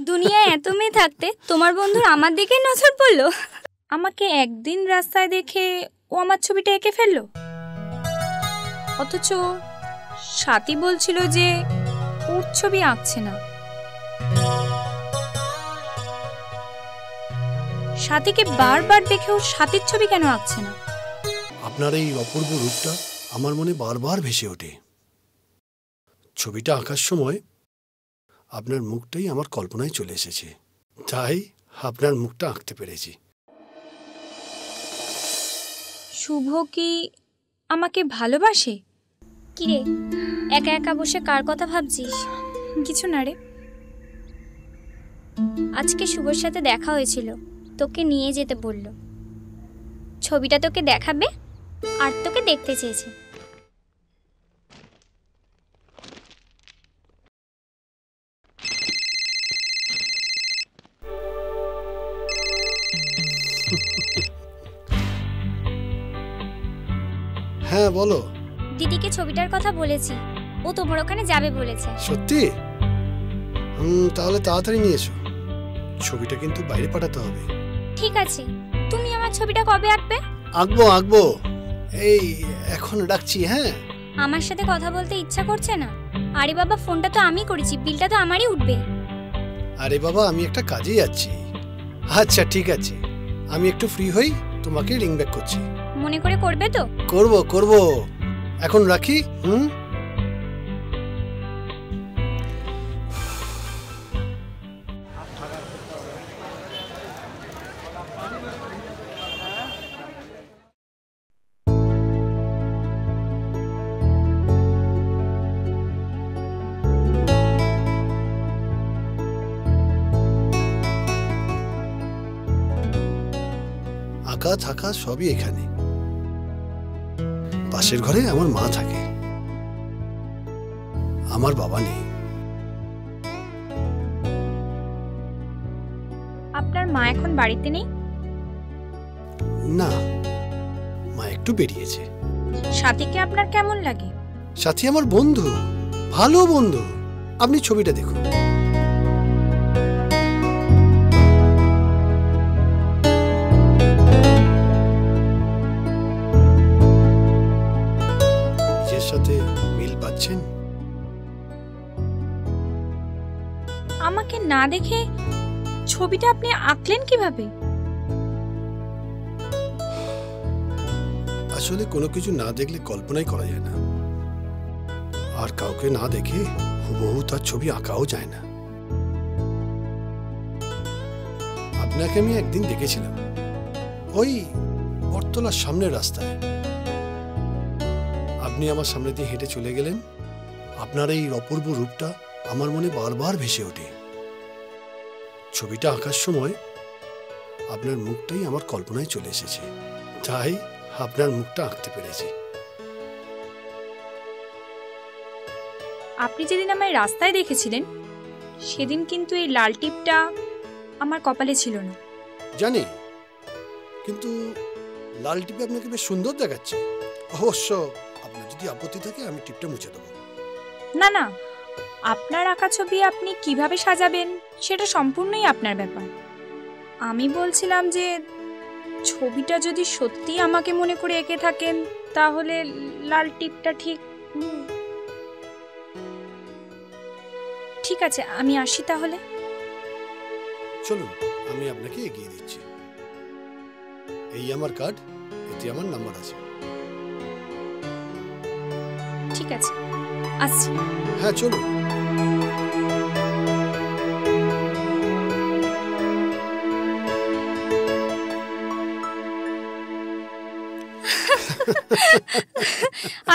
দুনিয়ায় এত মেয়ে থাকতে তোমার বন্ধুর আমার দিকে নজর পড়লো। আমাকে একদিন রাস্তায় দেখে ও আমার ছবিটা এঁকে ফেললো, অথচ সাথী বলছিল যে ওর ছবি আঁকছে না। সাথীকে বারবার দেখে ওর সাথীর ছবি কেন আঁকছে না? আপনার এই অপূর্ব রূপটা আমার মনে বারবার ভেসে ওঠে। ছবিটা আঁকার সময় আপনার মুখটাই আমার কল্পনায় চলে এসেছে, তাই আপনার মুখটা আঁকতে পেরেছি। শুভ কি আমাকে ভালোবাসে? কিরে, একা একা বসে কার কথা ভাবছিস? কিছু না রে। আজকে শুভর সাথে দেখা হয়েছিল, তোকে নিয়ে যেতে বলল। ছবিটা তোকে দেখাবে আর তোকে দেখতে চেয়েছে। হ্যাঁ বলো। দিদিকে ছবিটার কথা বলেছি, ও তোমার ওখানে যাবে বলেছে। সত্যি? তাহলে তাড়াতাড়ি নিয়ে এসো। ছবিটা কিন্তু বাইরে পাঠাতে হবে। ঠিক আছে, তুমি আমার ছবিটা কবে আঁকবে? আঁকবো, এই এখন রাখছি। হ্যাঁ, আমার সাথে কথা বলতে ইচ্ছা করছে না। আরে বাবা, ফোনটা তো আমি করেছি, বিলটা তো আমারই উঠবে। আরে বাবা, আমি একটা কাজে যাচ্ছি। আচ্ছা ঠিক আছে, আমি একটু ফ্রি হই, তোমাকে রিং ব্যাক করছি। মনে করে করবে তো? করব। এখন রাখি। আঁকা থাকা সবই এখানে। পাশের ঘরে আমার মা থাকে, আমার বাবা নেই। আপনার মা এখন বাড়িতে নেই? না, মা একটু বেরিয়েছে। সাথীকে আপনার কেমন লাগে? সাথী আমার বন্ধু, ভালো বন্ধু। আপনি ছবিটা দেখুন। সাথে মিল পাচ্ছেন? আমাকে না দেখে ছবিটা আপনি আঁকলেন কিভাবে? আসলে কোনো কিছু না দেখলে কল্পনাই করা যায় না, আর কাউকে না দেখে হুবহু তার ছবি আঁকাও যায় না। আপনাকে আমি একদিন দেখেছিলাম ওই বটতলার সামনের রাস্তায়। আপনি আমার সামনে দিয়ে হেঁটে চলে গেলেন। আপনার এই অপূর্ব রূপটা আমার মনে বারবার ভেসে ওঠে। ছবিটা আঁকার সময় আপনার মুখটাই আমার কল্পনায় চলে এসেছে, তাই আপনার মুখটা আঁকতে পেরেছি। আপনি যেদিন আমায় রাস্তায় দেখেছিলেন সেদিন কিন্তু এই লাল টিপটা আমার কপালে ছিল না। জানি, কিন্তু লাল টিপে আপনাকে বেশ সুন্দর দেখাচ্ছে। অবশ্য আপনার যদি আপত্তি থাকে আমি টিপটা মুছে দেবো। না, আপনার আঁকা ছবি আপনি কিভাবে সাজাবেন সেটা সম্পূর্ণই আপনার ব্যাপার। আমি বলছিলাম যে ছবিটা যদি সত্যি আমাকে মনে করে এঁকে থাকেন তাহলে লাল টিপটা ঠিক আছে, আমি আসি তাহলে। চলুন, আমি আপনাকে এগিয়ে দিচ্ছি। এই আমার কার্ড, এতে আমার নাম্বার আছে। ঠিক আছে, আসছি। হ্যাঁ চলুন।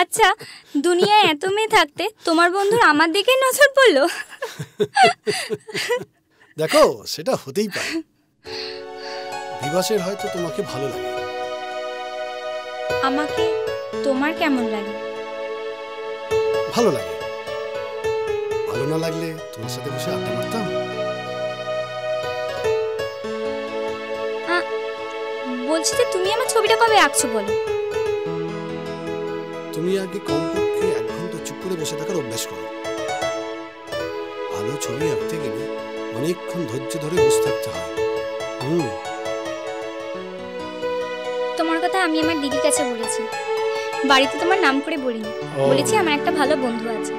আচ্ছা, দুনিয়ায় এত মেয়ে থাকতে তোমার বন্ধুর আমার দিকে নজর পড়লো। দেখো, সেটা হতেই পারে। বিভাসের হয়তো তোমাকে ভালো লাগে। আমাকে তোমার কেমন লাগে? ভালো লাগে। ভালো না লাগলে তোমার সাথে বসে আড্ডা মারতাম। বলছি যে তুমি আমার ছবিটা কবে আঁকছো বলো? তুমি আগে কমপক্ষে 1 ঘন্টা চুপ করে বসে থাকার অভ্যাস করো। ভালো ছবি আঁকতে গেলে অনেকক্ষণ ধৈর্য ধরে বসে থাকতে হয়। তোমার কথা আমি আমার দিদির কাছে বলেছি, বাড়িতে তোমার নাম করে বলিনি, বলেছি আমার একটা ভালো বন্ধু আছে।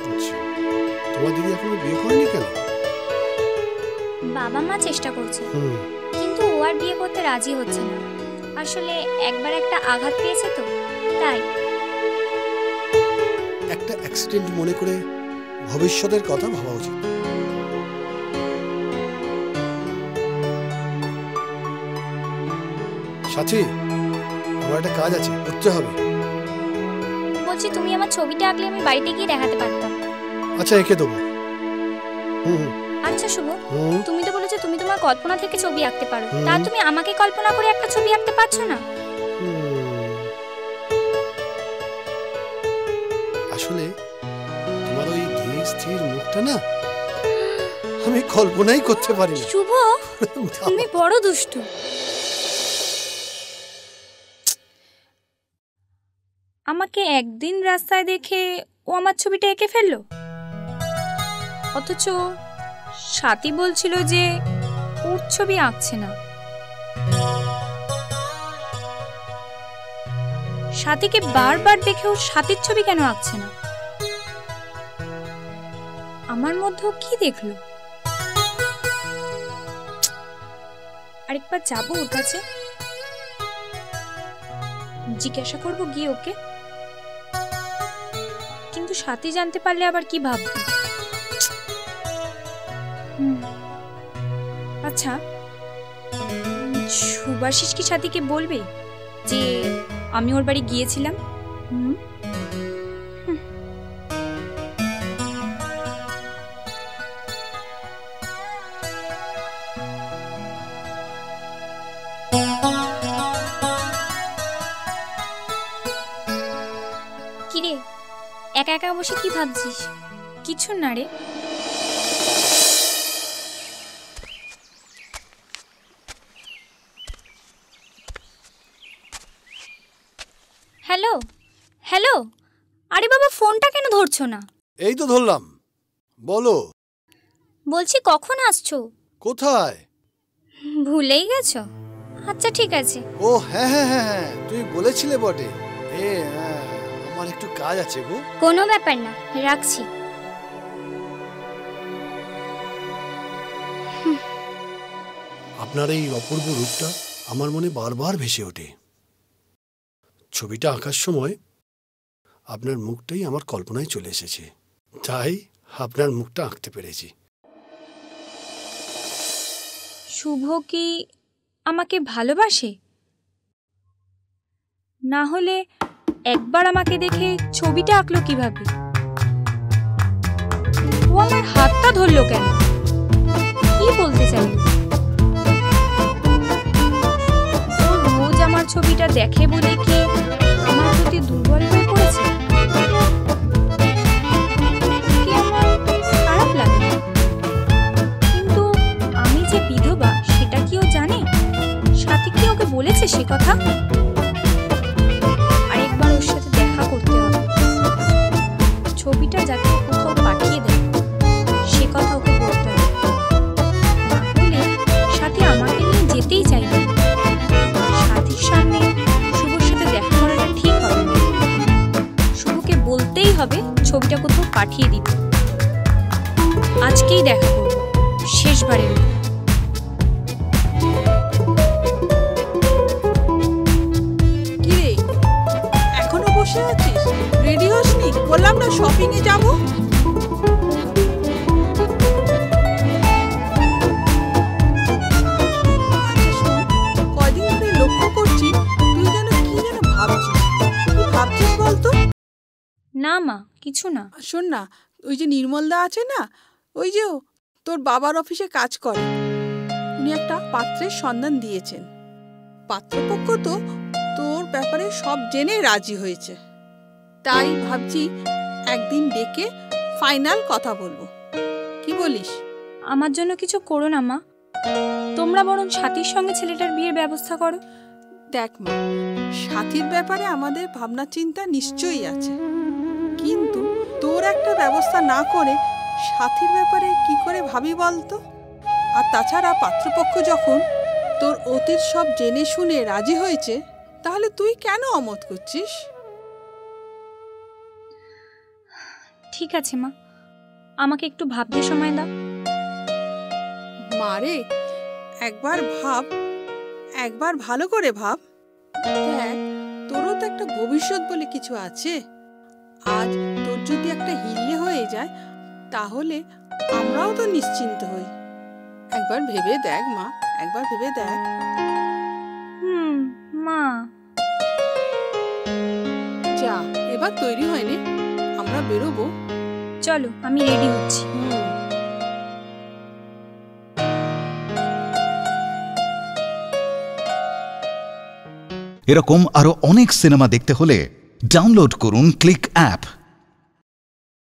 আচ্ছা, তোমার দিদি এখনো বিয়ে করেনি কেন? বাবা মা চেষ্টা করছে, কিন্তু ও আর বিয়ে করতে রাজি হচ্ছে না। আসলে একবার একটা আঘাত পেয়েছে তো, তাই। একটা অ্যাক্সিডেন্ট মনে করে ভবিষ্যতের কথা ভাবা উচিত। সাথী, আমার একটা কাজ আছে, করতে হবে। বলছি তুমি আমার ছবিটা আঁকলে আমি বাড়িতে গিয়ে দেখাতে পারতাম। আচ্ছা, এঁকে দেবো। আচ্ছা শুভ, তুমি তো বলেছো তুমি তোমার কল্পনা থেকে ছবি আঁকতে পারো, তা তুমি আমাকে কল্পনা করে একটা ছবি আঁকতে পারছো না? আসলে তোমার ওই ধীর স্থির মুখটা না আমি কল্পনাই করতে পারি না। শুভ, তুমি বড় দুষ্টু। আমাকে একদিন রাস্তায় দেখে ও আমার ছবিটা এঁকে ফেললো, অথচ সাথী বলছিল যে ওর ছবি আঁকছে না। সাথীকে বারবার দেখে ওর সাথীর ছবি কেন আঁকছে না? আমার মধ্যে কি দেখলো? আরেকবার যাবো ওর কাছে, জিজ্ঞাসা করবো গিয়ে ওকে। কিন্তু সাথী জানতে পারলে আবার কি ভাববে? আচ্ছা, সুভাশিস কি সাথীকে বলবে যে আমি ওর বাড়ি গিয়েছিলাম? কিরে, একা একা বসে কি ভাবছিস? কিছু না রে। হ্যালো হ্যালো, আরে বাবা ফোনটা কেন ধরছো না? এই তো ধরলাম, বলো। বলছি কখন আসছো? কোথায়? ভুলেই গেছো? আচ্ছা ঠিক আছে। ও হ্যাঁ হ্যাঁ হ্যাঁ হ্যাঁ, তুমি বলেছিলে বটে। আমার একটু কাজ আছে গো। কোনো ব্যাপার না, রাখছি। আপনার এই অপূর্ব রূপটা আমার মনে বারবার ভেসে ওঠে। ছবিটা আঁকার সময় আপনার মুখটাই আমার কল্পনায় চলে এসেছে, তাই আপনার মুখটা আঁকতে পেরেছি। শুভ কি আমাকে ভালোবাসে? না হলে একবার আমাকে দেখে ছবিটা আঁকলো কিভাবে? ও আমার হাতটা ধরলো কেন? কি বলতে চাই? ও রোজ আমার ছবিটা দেখে বলে কি আমার প্রতি দুর্বল হয়ে পড়েছে? কি আমার খারাপ লাগে? কিন্তু আমি যে বিধবা সেটা কি ও জানে? সাথী কি ওকে বলেছে সে কথা? আরেকবার ওর সাথে দেখা করতে হবে, ছবিটা যাতে কোথাও পাঠিয়ে দেয় সে কথা ওকে বলতে হবে। না হলে সাথী আমাকে নিয়ে যেতেই চাইবে। সাথীর সামনে শুভর সাথে দেখা করাটা ঠিক হবে না। শুভকে বলতেই হবে ছবিটা কোথাও পাঠিয়ে দিতে। আজকেই দেখা করব, শেষবারের মতো। বসে আছিস? রেডি হসনি? বললাম না শপিং এ যাব। কয়দিন ধরে লক্ষ্য করছি তুই যেন কি যেন ভাবছিস। কি ভাবছিস বলতো? না মা, কিছু না। শোন না, ওই যে নির্মলদা আছে না, ওই যে তোর বাবার অফিসে কাজ করে, উনি একটা পাত্রের সন্ধান দিয়েছেন। পাত্রপক্ষ তো তোর ব্যাপারে সব জেনে রাজি হয়েছে। তাই ভাবছি একদিন ডেকে ফাইনাল কথা বলবো। কি বলিস? আমার জন্য কিছু করো না মা, তোমরা বরং সাথীর সঙ্গে ছেলেটার বিয়ের ব্যবস্থা করো। দেখ মা, সাথীর ব্যাপারে আমাদের ভাবনা চিন্তা নিশ্চয়ই আছে, কিন্তু তোর একটা ব্যবস্থা না করে সাথীর ব্যাপারে কি করে করে ভাবি বলতো? আর তাছাড়া পাত্রপক্ষ যখন তোর অতীত সব জেনে শুনে রাজি হয়েছে, তাহলে তুই কেন অমত করছিস? ঠিক আছে মা, আমাকে একটু ভাবতে সময় দাও। মারে, একবার ভাব, একবার ভালো করে ভাব। দেখ, তোরও তো একটা ভবিষ্যৎ বলে কিছু আছে। আজ তোর যদি একটা হিল্লে হয়ে যায়, তাহলে আমরাও তো নিশ্চিন্ত হই। একবার ভেবে দেখ মা, একবার ভেবে দেখ। মা। যা, এবার তৈরি হয়নি, আমরা বেরোবো। চলো, আমি রেডি হচ্ছি। এরকম আরো অনেক সিনেমা দেখতে হলে ডাউনলোড করুন ক্লিক অ্যাপ।